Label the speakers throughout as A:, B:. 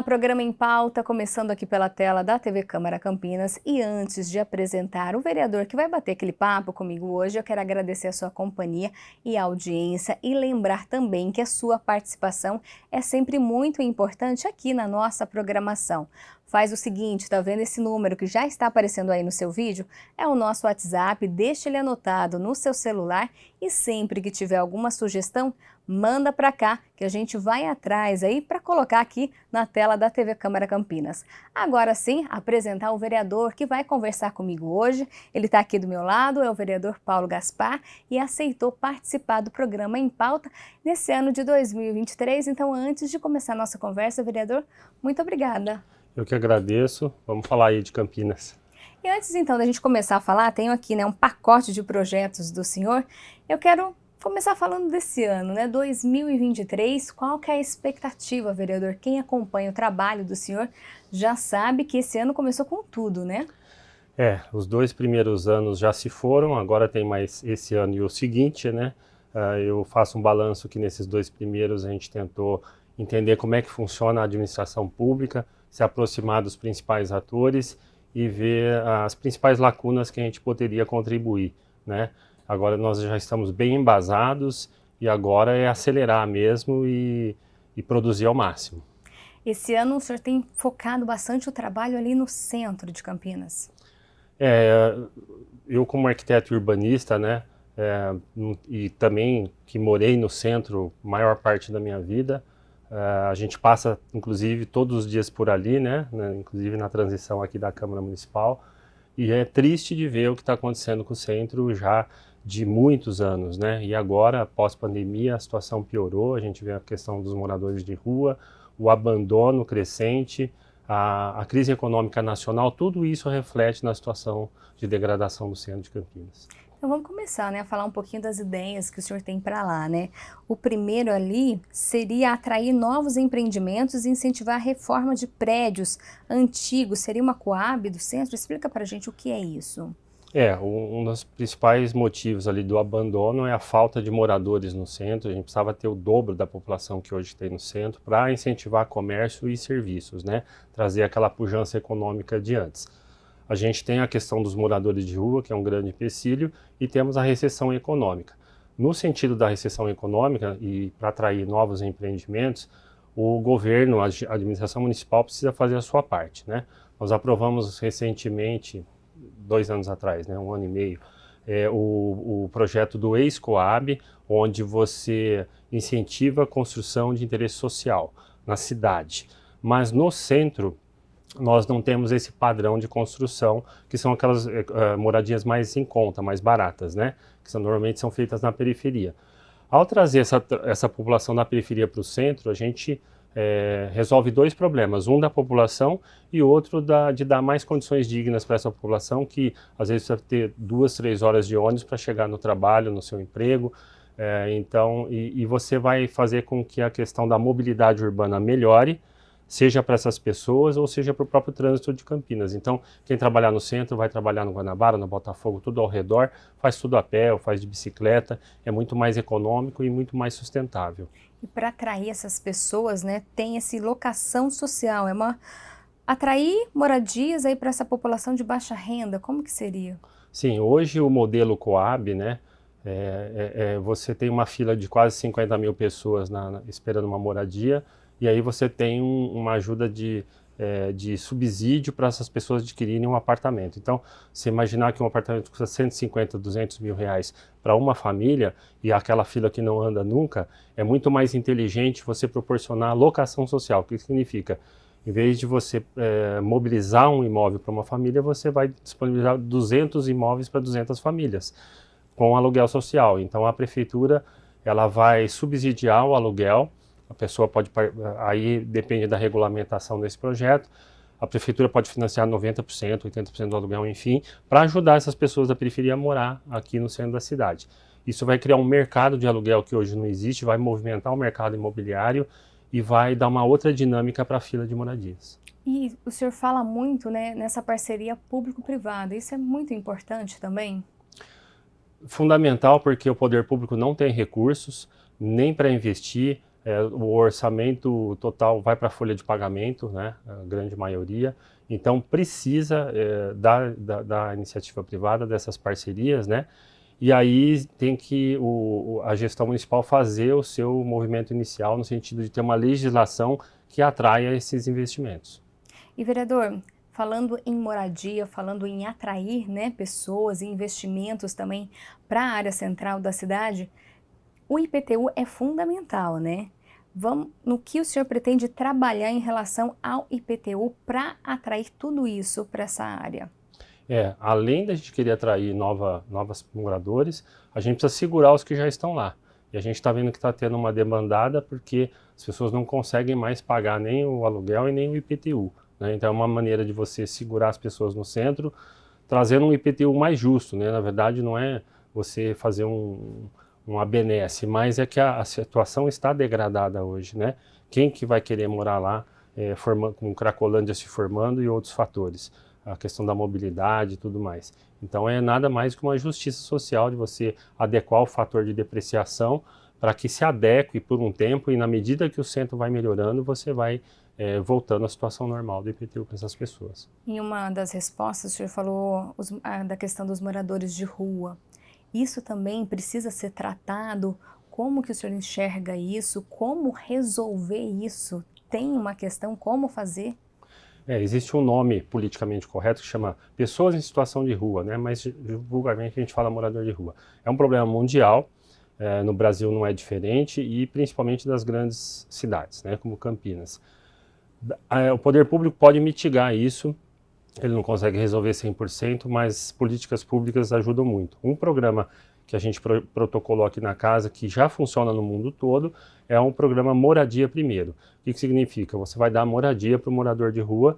A: Programa em Pauta, começando aqui pela tela da TV Câmara Campinas. E antes de apresentar o vereador que vai bater aquele papo comigo hoje, eu quero agradecer a sua companhia e a audiência e lembrar também que a sua participação é sempre muito importante aqui na nossa programação. Faz o seguinte, tá vendo esse número que já está aparecendo aí no seu vídeo? É o nosso WhatsApp, deixa ele anotado no seu celular e sempre que tiver alguma sugestão, manda para cá que a gente vai atrás aí para colocar aqui na tela da TV Câmara Campinas. Agora sim, apresentar o vereador que vai conversar comigo hoje. Ele está aqui do meu lado, é o vereador Paulo Gaspar e aceitou participar do programa Em Pauta nesse ano de 2023. Então, antes de começar a nossa conversa, vereador, muito obrigada.
B: Eu que agradeço. Vamos falar aí de Campinas.
A: E antes então da gente começar a falar, tenho aqui um pacote de projetos do senhor. Eu quero começar falando desse ano, 2023, qual que é a expectativa, vereador? Quem acompanha o trabalho do senhor já sabe que esse ano começou com tudo, né?
B: Os 2 primeiros anos já se foram, agora tem mais esse ano e o seguinte, né? Eu faço um balanço que nesses 2 primeiros a gente tentou entender como é que funciona a administração pública, se aproximar dos principais atores e ver as principais lacunas que a gente poderia contribuir, né? Agora nós já estamos bem embasados e agora é acelerar mesmo e produzir ao máximo.
A: Esse ano o senhor tem focado bastante o trabalho ali no centro de Campinas.
B: Eu como arquiteto urbanista, né, e também que morei no centro maior parte da minha vida, a gente passa, inclusive, todos os dias por ali, né, inclusive na transição aqui da Câmara Municipal, e é triste de ver o que está acontecendo com o centro já de muitos anos, né, e agora, pós-pandemia, a situação piorou, a gente vê a questão dos moradores de rua, o abandono crescente, a crise econômica nacional, tudo isso reflete na situação de degradação do centro de Campinas.
A: Então vamos começar, a falar um pouquinho das ideias que o senhor tem para lá, O primeiro ali seria atrair novos empreendimentos e incentivar a reforma de prédios antigos. Seria uma Coab do centro? Explica para a gente o que é isso.
B: Um dos principais motivos ali do abandono é a falta de moradores no centro. A gente precisava ter o dobro da população que hoje tem no centro para incentivar comércio e serviços, né? Trazer aquela pujança econômica de antes. A gente tem a questão dos moradores de rua, que é um grande empecilho, e temos a recessão econômica. No sentido da recessão econômica e para atrair novos empreendimentos, o governo, a administração municipal precisa fazer a sua parte, né? Nós aprovamos recentemente, 2 anos atrás, 1 ano e meio, o projeto do ex-Coab, onde você incentiva a construção de interesse social na cidade. Mas no centro, nós não temos esse padrão de construção, que são aquelas moradias mais em conta, mais baratas, né? Que normalmente são feitas na periferia. Ao trazer essa população da periferia para o centro, a gente resolve 2 problemas, um da população e outro de dar mais condições dignas para essa população, que às vezes precisa ter 2, 3 horas de ônibus para chegar no trabalho, no seu emprego. Então, você vai fazer com que a questão da mobilidade urbana melhore, seja para essas pessoas ou seja para o próprio trânsito de Campinas. Então, quem trabalhar no centro vai trabalhar no Guanabara, no Botafogo, tudo ao redor, faz tudo a pé ou faz de bicicleta, é muito mais econômico e muito mais sustentável.
A: E para atrair essas pessoas, tem esse locação social, atrair moradias aí para essa população de baixa renda, como que seria?
B: Sim, hoje o modelo Coab, você tem uma fila de quase 50 mil pessoas esperando uma moradia, e aí você tem uma ajuda de subsídio para essas pessoas adquirirem um apartamento. Então, se imaginar que um apartamento custa 150, 200 mil reais para uma família, e aquela fila que não anda nunca, é muito mais inteligente você proporcionar locação social. O que significa? Em vez de você mobilizar um imóvel para uma família, você vai disponibilizar 200 imóveis para 200 famílias, com aluguel social. Então, a prefeitura ela vai subsidiar o aluguel. A pessoa pode, aí depende da regulamentação desse projeto, a prefeitura pode financiar 90%, 80% do aluguel, enfim, para ajudar essas pessoas da periferia a morar aqui no centro da cidade. Isso vai criar um mercado de aluguel que hoje não existe, vai movimentar o mercado imobiliário e vai dar uma outra dinâmica para a fila de moradias.
A: E o senhor fala muito nessa parceria público-privada, isso é muito importante também?
B: Fundamental, porque o poder público não tem recursos nem para investir. o orçamento total vai para a folha de pagamento, né, a grande maioria. Então precisa da iniciativa privada, dessas parcerias, né? E aí tem que a gestão municipal fazer o seu movimento inicial no sentido de ter uma legislação que atraia esses investimentos.
A: E vereador, falando em moradia, falando em atrair, né, pessoas e investimentos também para a área central da cidade, o IPTU é fundamental, né? No que o senhor pretende trabalhar em relação ao IPTU para atrair tudo isso para essa área?
B: Além da gente querer atrair novos moradores, a gente precisa segurar os que já estão lá. E a gente está vendo que está tendo uma demandada porque as pessoas não conseguem mais pagar nem o aluguel e nem o IPTU, né? Então é uma maneira de você segurar as pessoas no centro, trazendo um IPTU mais justo, né? Na verdade não é você fazer uma benesse, mas é que a situação está degradada hoje, né? Quem que vai querer morar lá, com Cracolândia se formando e outros fatores? A questão da mobilidade e tudo mais. Então é nada mais que uma justiça social de você adequar o fator de depreciação para que se adeque por um tempo e na medida que o centro vai melhorando, você vai voltando à situação normal do IPTU para essas pessoas.
A: Em uma das respostas, o senhor falou da questão dos moradores de rua. Isso também precisa ser tratado? Como que o senhor enxerga isso? Como resolver isso? Tem uma questão como fazer?
B: Existe um nome politicamente correto que chama pessoas em situação de rua, né? Mas vulgarmente a gente fala morador de rua. É um problema mundial, no Brasil não é diferente e principalmente das grandes cidades, né? Como Campinas. O poder público pode mitigar isso, ele não consegue resolver 100%, mas políticas públicas ajudam muito. Um programa que a gente protocolou aqui na casa, que já funciona no mundo todo, é um programa Moradia Primeiro. O que significa? Você vai dar moradia para o morador de rua,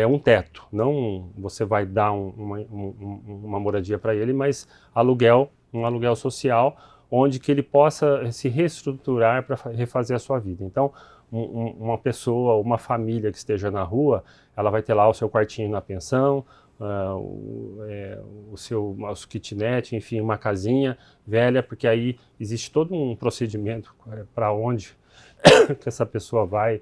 B: um teto. Não você vai dar uma moradia para ele, mas um aluguel social, onde que ele possa se reestruturar para refazer a sua vida. Então, uma pessoa, uma família que esteja na rua, ela vai ter lá o seu quartinho na pensão, o seu kitnet, enfim, uma casinha velha, porque aí existe todo um procedimento para onde que essa pessoa vai,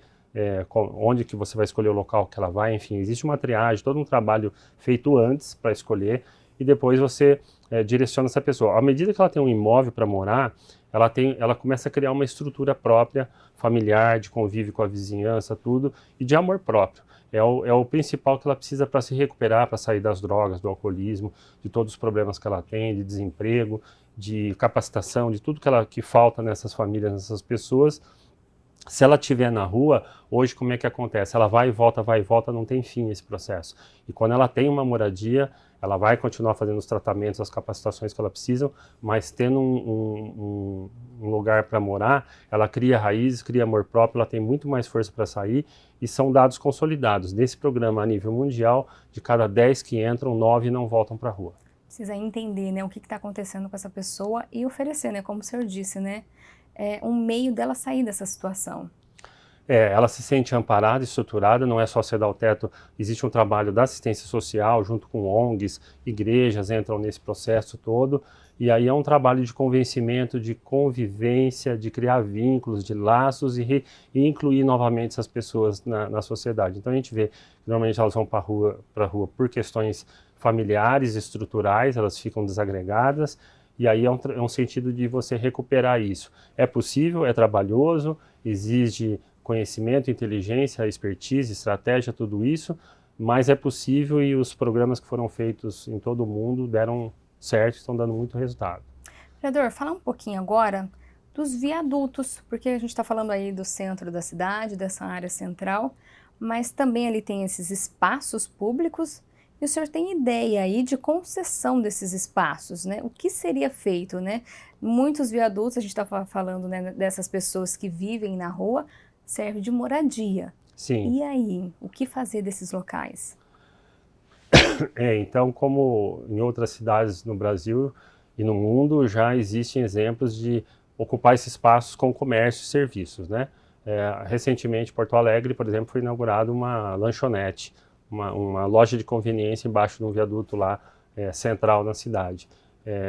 B: onde que você vai escolher o local que ela vai, enfim, existe uma triagem, todo um trabalho feito antes para escolher e depois você direciona essa pessoa. À medida que ela tem um imóvel para morar, ela começa a criar uma estrutura própria, familiar, de convívio com a vizinhança, tudo, e de amor próprio. É o principal que ela precisa para se recuperar, para sair das drogas, do alcoolismo, de todos os problemas que ela tem, de desemprego, de capacitação, de tudo que falta nessas famílias, nessas pessoas. Se ela estiver na rua, hoje como é que acontece? Ela vai e volta, não tem fim esse processo. E quando ela tem uma moradia, ela vai continuar fazendo os tratamentos, as capacitações que ela precisa, mas tendo um lugar para morar, ela cria raízes, cria amor próprio, ela tem muito mais força para sair e são dados consolidados. Nesse programa a nível mundial, de cada 10 que entram, 9 não voltam para a rua.
A: Precisa entender, né, o que está acontecendo com essa pessoa e oferecer, né, como o senhor disse, né, um meio dela sair dessa situação.
B: Ela se sente amparada, estruturada, não é só você dar o teto, existe um trabalho da assistência social, junto com ONGs, igrejas entram nesse processo todo, e aí é um trabalho de convencimento, de convivência, de criar vínculos, de laços e incluir novamente essas pessoas na sociedade. Então a gente vê que normalmente elas vão para a rua por questões familiares, estruturais, elas ficam desagregadas, e aí é um sentido de você recuperar isso. É possível, é trabalhoso, exige conhecimento, inteligência, expertise, estratégia, tudo isso, mas é possível e os programas que foram feitos em todo o mundo deram certo, estão dando muito resultado.
A: Vereador, falar um pouquinho agora dos viadutos, porque a gente está falando aí do centro da cidade, dessa área central, mas também ali tem esses espaços públicos e o senhor tem ideia aí de concessão desses espaços, né? O que seria feito, né? Muitos viadutos, a gente está falando, né, dessas pessoas que vivem na rua, serve de moradia.
B: Sim.
A: E aí, o que fazer desses locais?
B: Então, como em outras cidades no Brasil e no mundo, já existem exemplos de ocupar esses espaços com comércio e serviços, né? Recentemente, em Porto Alegre, por exemplo, foi inaugurada uma lanchonete, uma loja de conveniência embaixo de um viaduto lá central na cidade.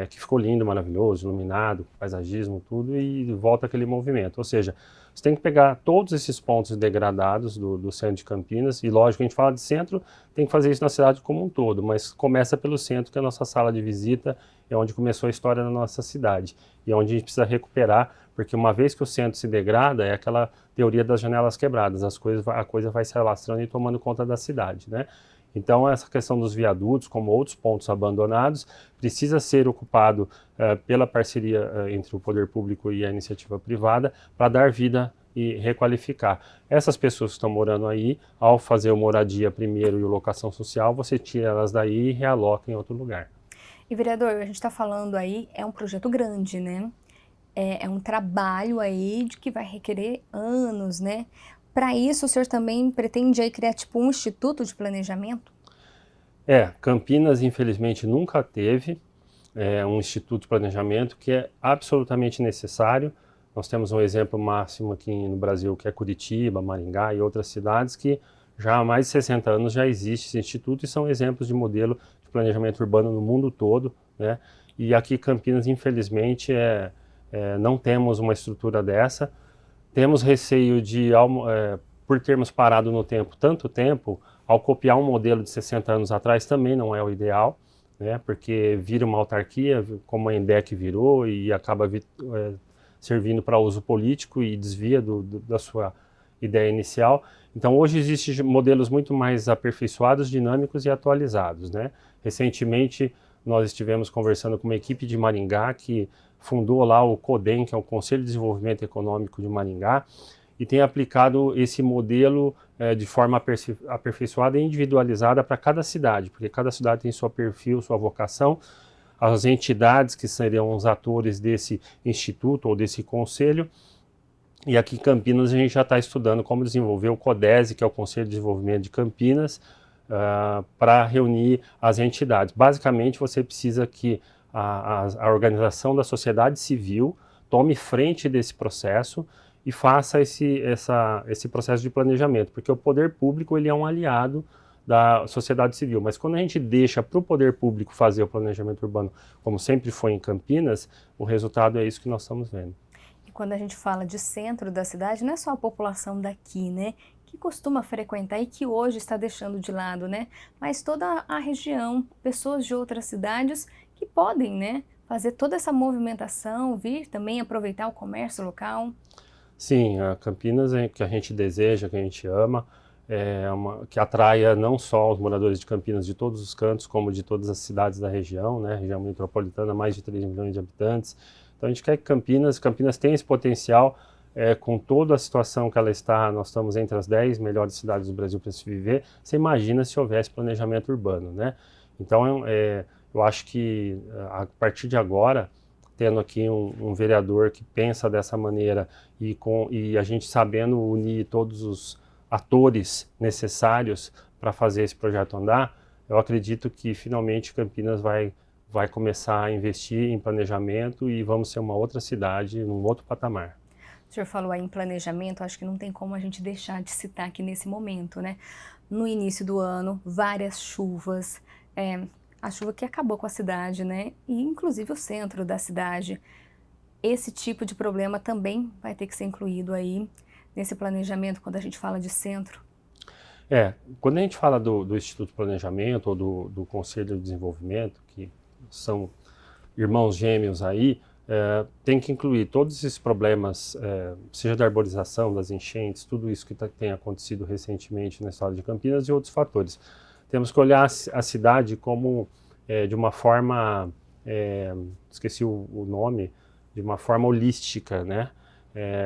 B: que ficou lindo, maravilhoso, iluminado, paisagismo, tudo, e volta aquele movimento. Ou seja, você tem que pegar todos esses pontos degradados do centro de Campinas, e lógico, a gente fala de centro, tem que fazer isso na cidade como um todo, mas começa pelo centro, que é a nossa sala de visita, é onde começou a história da nossa cidade, e é onde a gente precisa recuperar, porque uma vez que o centro se degrada, é aquela teoria das janelas quebradas, a coisa vai se alastrando e tomando conta da cidade, né? Então, essa questão dos viadutos, como outros pontos abandonados, precisa ser ocupado pela parceria entre o poder público e a iniciativa privada para dar vida e requalificar. Essas pessoas que estão morando aí, ao fazer o moradia primeiro e o locação social, você tira elas daí e realoca em outro lugar.
A: E vereador, a gente está falando aí, é um projeto grande, né? É um trabalho aí de que vai requerer anos, né? Para isso, o senhor também pretende aí criar tipo um instituto de planejamento?
B: Campinas infelizmente nunca teve um instituto de planejamento, que é absolutamente necessário. Nós temos um exemplo máximo aqui no Brasil, que é Curitiba, Maringá e outras cidades que já há mais de 60 anos já existe esse instituto e são exemplos de modelo de planejamento urbano no mundo todo, né? E aqui Campinas, infelizmente, não temos uma estrutura dessa. Temos receio de, por termos parado no tempo tanto tempo, ao copiar um modelo de 60 anos atrás também não é o ideal, né? Porque vira uma autarquia, como a ENDEC virou, e acaba servindo para uso político e desvia da sua ideia inicial. Então hoje existem modelos muito mais aperfeiçoados, dinâmicos e atualizados, né? Recentemente nós estivemos conversando com uma equipe de Maringá que fundou lá o CODEM, que é o Conselho de Desenvolvimento Econômico de Maringá, e tem aplicado esse modelo de forma aperfeiçoada e individualizada para cada cidade, porque cada cidade tem seu perfil, sua vocação. As entidades que seriam os atores desse instituto ou desse conselho, e aqui em Campinas a gente já está estudando como desenvolver o CODESE, que é o Conselho de Desenvolvimento de Campinas, para reunir as entidades. Basicamente você precisa que a organização da sociedade civil tome frente desse processo e faça esse processo de planejamento, porque o poder público ele é um aliado da sociedade civil, mas quando a gente deixa para o poder público fazer o planejamento urbano, como sempre foi em Campinas, o resultado é isso que nós estamos vendo.
A: E quando a gente fala de centro da cidade, não é só a população daqui, né, que costuma frequentar e que hoje está deixando de lado, né, mas toda a região, pessoas de outras cidades que podem, né, fazer toda essa movimentação, vir também aproveitar o comércio local.
B: Sim, a Campinas que a gente deseja, que a gente ama, que atraia não só os moradores de Campinas de todos os cantos, como de todas as cidades da região, né? Região metropolitana, mais de 3 milhões de habitantes. Então a gente quer que Campinas tem esse potencial, com toda a situação que ela está, nós estamos entre as 10 melhores cidades do Brasil para se viver. Você imagina se houvesse planejamento urbano, né? Então eu acho que a partir de agora, tendo aqui um vereador que pensa dessa maneira e a gente sabendo unir todos os atores necessários para fazer esse projeto andar, eu acredito que finalmente Campinas vai começar a investir em planejamento e vamos ser uma outra cidade, num outro patamar.
A: O senhor falou aí em planejamento, acho que não tem como a gente deixar de citar aqui nesse momento, né? No início do ano, várias chuvas, a chuva que acabou com a cidade, né? E inclusive o centro da cidade. Esse tipo de problema também vai ter que ser incluído aí nesse planejamento quando a gente fala de centro.
B: Quando a gente fala do Instituto de Planejamento ou do Conselho de Desenvolvimento, que são irmãos gêmeos aí, tem que incluir todos esses problemas, seja da arborização, das enchentes, tudo isso que tem acontecido recentemente na história de Campinas e outros fatores. Temos que olhar a cidade como, de uma forma, esqueci o nome, de uma forma holística, né?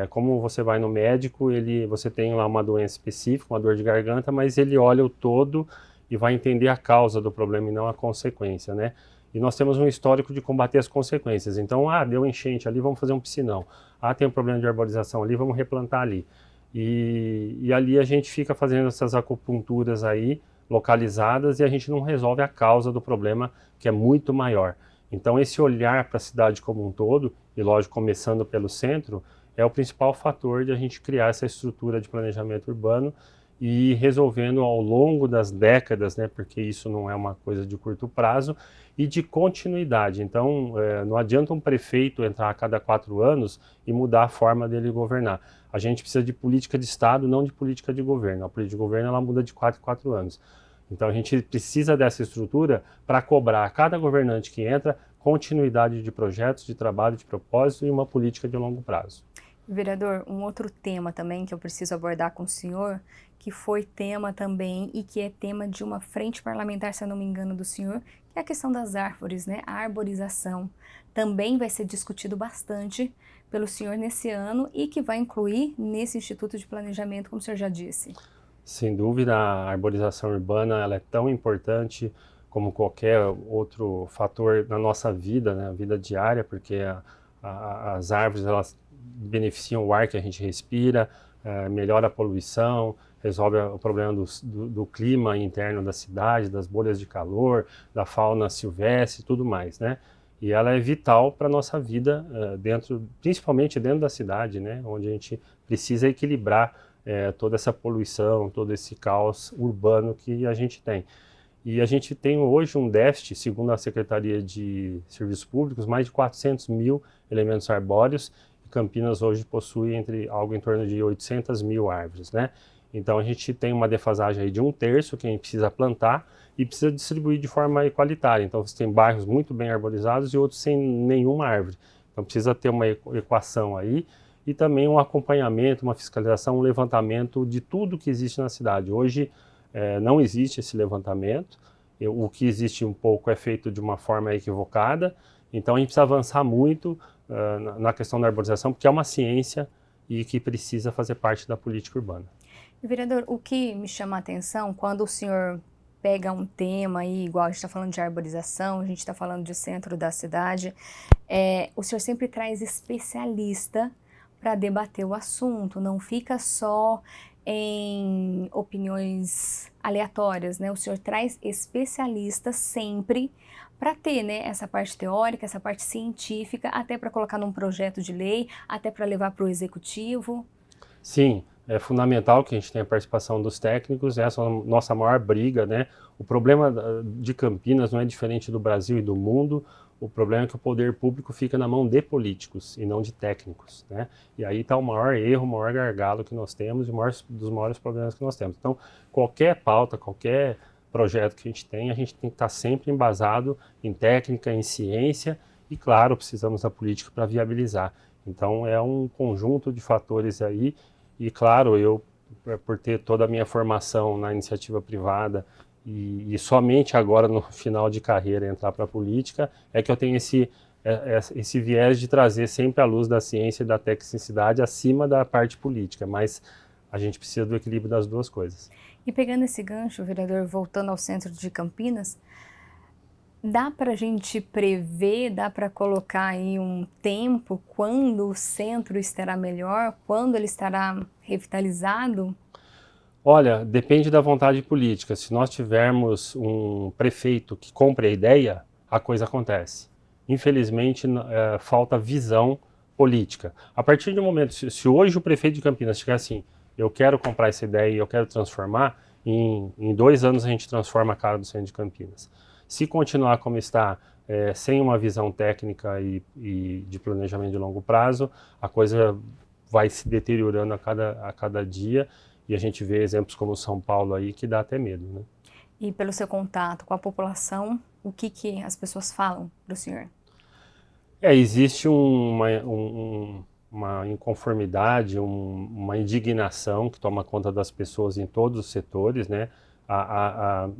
B: Como você vai no médico, você tem lá uma doença específica, uma dor de garganta, mas ele olha o todo e vai entender a causa do problema e não a consequência, né? E nós temos um histórico de combater as consequências. Então, deu enchente ali, vamos fazer um piscinão. Tem um problema de arborização ali, vamos replantar ali. E ali a gente fica fazendo essas acupunturas aí, localizadas, e a gente não resolve a causa do problema, que é muito maior. Então esse olhar para a cidade como um todo, e lógico, começando pelo centro, é o principal fator de a gente criar essa estrutura de planejamento urbano e resolvendo ao longo das décadas, né, porque isso não é uma coisa de curto prazo, e de continuidade. Então, não adianta um prefeito entrar a cada 4 anos e mudar a forma dele governar. A gente precisa de política de Estado, não de política de governo. A política de governo ela muda de 4 em 4 anos. Então, a gente precisa dessa estrutura para cobrar a cada governante que entra continuidade de projetos, de trabalho, de propósito e uma política de longo prazo.
A: Vereador, um outro tema também que eu preciso abordar com o senhor, que foi tema também e que é tema de uma frente parlamentar, se eu não me engano, do senhor, que é a questão das árvores, né? A arborização. Também vai ser discutido bastante pelo senhor nesse ano e que vai incluir nesse Instituto de Planejamento, como o senhor já disse.
B: Sem dúvida, a arborização urbana ela é tão importante como qualquer outro fator na nossa vida, né? A vida diária, porque as árvores elas beneficiam o ar que a gente respira, melhora a poluição, resolve o problema do clima interno da cidade, das bolhas de calor, da fauna silvestre e tudo mais, né? E ela é vital para a nossa vida, principalmente dentro da cidade, né? Onde a gente precisa equilibrar toda essa poluição, todo esse caos urbano que a gente tem. E a gente tem hoje um déficit, segundo a Secretaria de Serviços Públicos, mais de 400 mil elementos arbóreos. Campinas hoje possui algo em torno de 800 mil árvores, né? Então a gente tem uma defasagem aí de 1/3 que a gente precisa plantar e precisa distribuir de forma igualitária. Então você tem bairros muito bem arborizados e outros sem nenhuma árvore. Então precisa ter uma equação aí e também um acompanhamento, uma fiscalização, um levantamento de tudo que existe na cidade. Hoje não existe esse levantamento, o que existe um pouco é feito de uma forma equivocada, então a gente precisa avançar muito na questão da arborização, porque é uma ciência e que precisa fazer parte da política urbana.
A: Vereador, o que me chama a atenção quando o senhor pega um tema aí, igual a gente está falando de arborização, a gente está falando de centro da cidade, o senhor sempre traz especialista para debater o assunto, não fica só em opiniões aleatórias, né? O senhor traz especialistas sempre para ter, né, essa parte teórica, essa parte científica, até para colocar num projeto de lei, até para levar para o executivo.
B: Sim, é fundamental que a gente tenha a participação dos técnicos, essa é a nossa maior briga, né? O problema de Campinas não é diferente do Brasil e do mundo, o problema é que o poder público fica na mão de políticos e não de técnicos, né? E aí está o maior erro, o maior gargalo que nós temos e dos maiores problemas que nós temos. Então, qualquer pauta, qualquer projeto que a gente tem que estar sempre embasado em técnica, em ciência e, claro, precisamos da política para viabilizar. Então, é um conjunto de fatores aí e, claro, eu, por ter toda a minha formação na iniciativa privada e somente agora, no final de carreira, entrar para a política, é que eu tenho esse viés de trazer sempre a luz da ciência e da tecnicidade acima da parte política, mas a gente precisa do equilíbrio das duas coisas.
A: E pegando esse gancho, vereador, voltando ao centro de Campinas, dá para a gente prever, dá para colocar aí um tempo quando o centro estará melhor, quando ele estará revitalizado?
B: Olha, depende da vontade política. Se nós tivermos um prefeito que compre a ideia, a coisa acontece. Infelizmente, falta visão política. A partir do momento, se hoje o prefeito de Campinas estiver assim, eu quero comprar essa ideia e eu quero transformar, em 2 anos a gente transforma a cara do centro de Campinas. Se continuar como está, sem uma visão técnica e de planejamento de longo prazo, a coisa vai se deteriorando a cada dia e a gente vê exemplos como São Paulo aí que dá até medo, né?
A: E pelo seu contato com a população, o que as pessoas falam para o senhor?
B: Existe uma inconformidade, uma indignação que toma conta das pessoas em todos os setores, né? A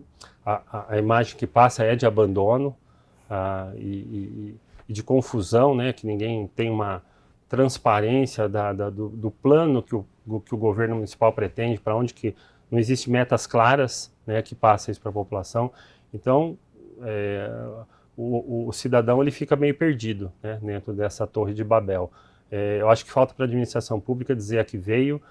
B: imagem que passa é de abandono e de confusão, né? Que ninguém tem uma transparência do plano que o governo municipal pretende, para onde que não existe metas claras, né? Que passem isso para a população. Então, o cidadão ele fica meio perdido, né, dentro dessa torre de Babel. Eu acho que falta para a administração pública dizer a que veio,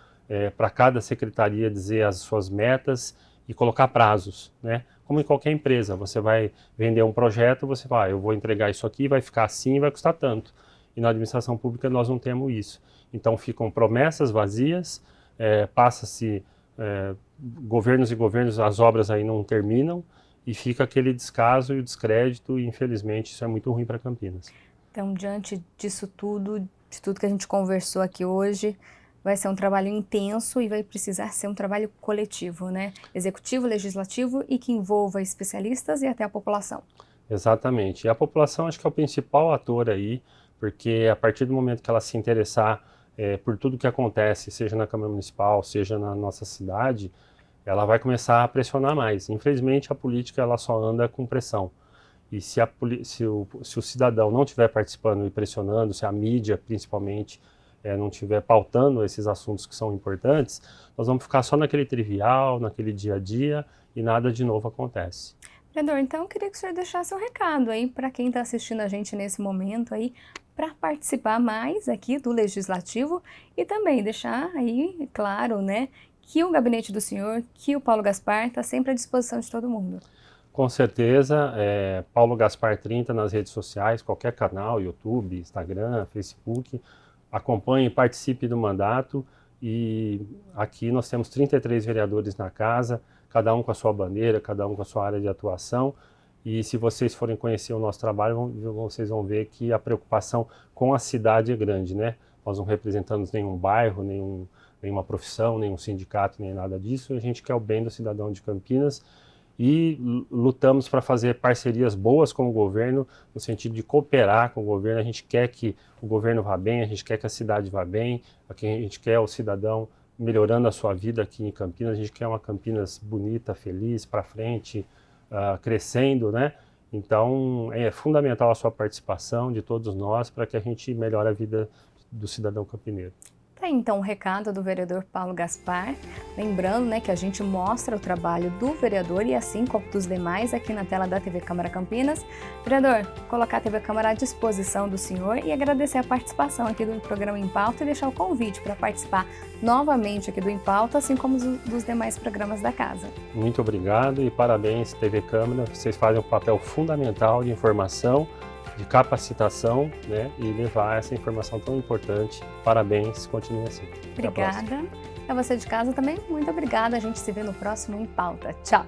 B: para cada secretaria dizer as suas metas e colocar prazos, né? Como em qualquer empresa, você vai vender um projeto, você vai, eu vou entregar isso aqui, vai ficar assim, vai custar tanto. E na administração pública nós não temos isso. Então ficam promessas vazias, passa-se governos e governos, as obras aí não terminam e fica aquele descaso e o descrédito, e infelizmente isso é muito ruim para Campinas.
A: Então, diante disso tudo, de tudo que a gente conversou aqui hoje, vai ser um trabalho intenso e vai precisar ser um trabalho coletivo, né? Executivo, legislativo e que envolva especialistas e até a população.
B: Exatamente. E a população acho que é o principal ator aí, porque a partir do momento que ela se interessar por tudo que acontece, seja na Câmara Municipal, seja na nossa cidade, ela vai começar a pressionar mais. Infelizmente, a política ela só anda com pressão. E se o cidadão não estiver participando e pressionando, se a mídia, principalmente, não estiver pautando esses assuntos que são importantes, nós vamos ficar só naquele trivial, naquele dia a dia, e nada de novo acontece.
A: Vereador, então eu queria que o senhor deixasse um recado aí para quem está assistindo a gente nesse momento aí, para participar mais aqui do Legislativo e também deixar aí, claro, né, que o gabinete do senhor, que o Paulo Gaspar está sempre à disposição de todo mundo.
B: Com certeza, Paulo Gaspar 30 nas redes sociais, qualquer canal, YouTube, Instagram, Facebook, acompanhe, participe do mandato, e aqui nós temos 33 vereadores na casa, cada um com a sua bandeira, cada um com a sua área de atuação, e se vocês forem conhecer o nosso trabalho, vocês vão ver que a preocupação com a cidade é grande, né? Nós não representamos nenhum bairro, nenhuma profissão, nenhum sindicato, nem nada disso, a gente quer o bem do cidadão de Campinas, e lutamos para fazer parcerias boas com o governo, no sentido de cooperar com o governo. A gente quer que o governo vá bem, a gente quer que a cidade vá bem, a gente quer o cidadão melhorando a sua vida aqui em Campinas, a gente quer uma Campinas bonita, feliz, para frente, crescendo, né? Então é fundamental a sua participação de todos nós para que a gente melhore a vida do cidadão campineiro.
A: Tá aí então o recado do vereador Paulo Gaspar, lembrando, né, que a gente mostra o trabalho do vereador e assim como dos demais aqui na tela da TV Câmara Campinas. Vereador, colocar a TV Câmara à disposição do senhor e agradecer a participação aqui do programa Em Pauta e deixar o convite para participar novamente aqui do Em Pauta, assim como dos demais programas da casa.
B: Muito obrigado e parabéns TV Câmara, vocês fazem um papel fundamental de informação, de capacitação, né, e levar essa informação tão importante. Parabéns, continue assim.
A: Obrigada. A você de casa também, muito obrigada. A gente se vê no próximo Em Pauta. Tchau!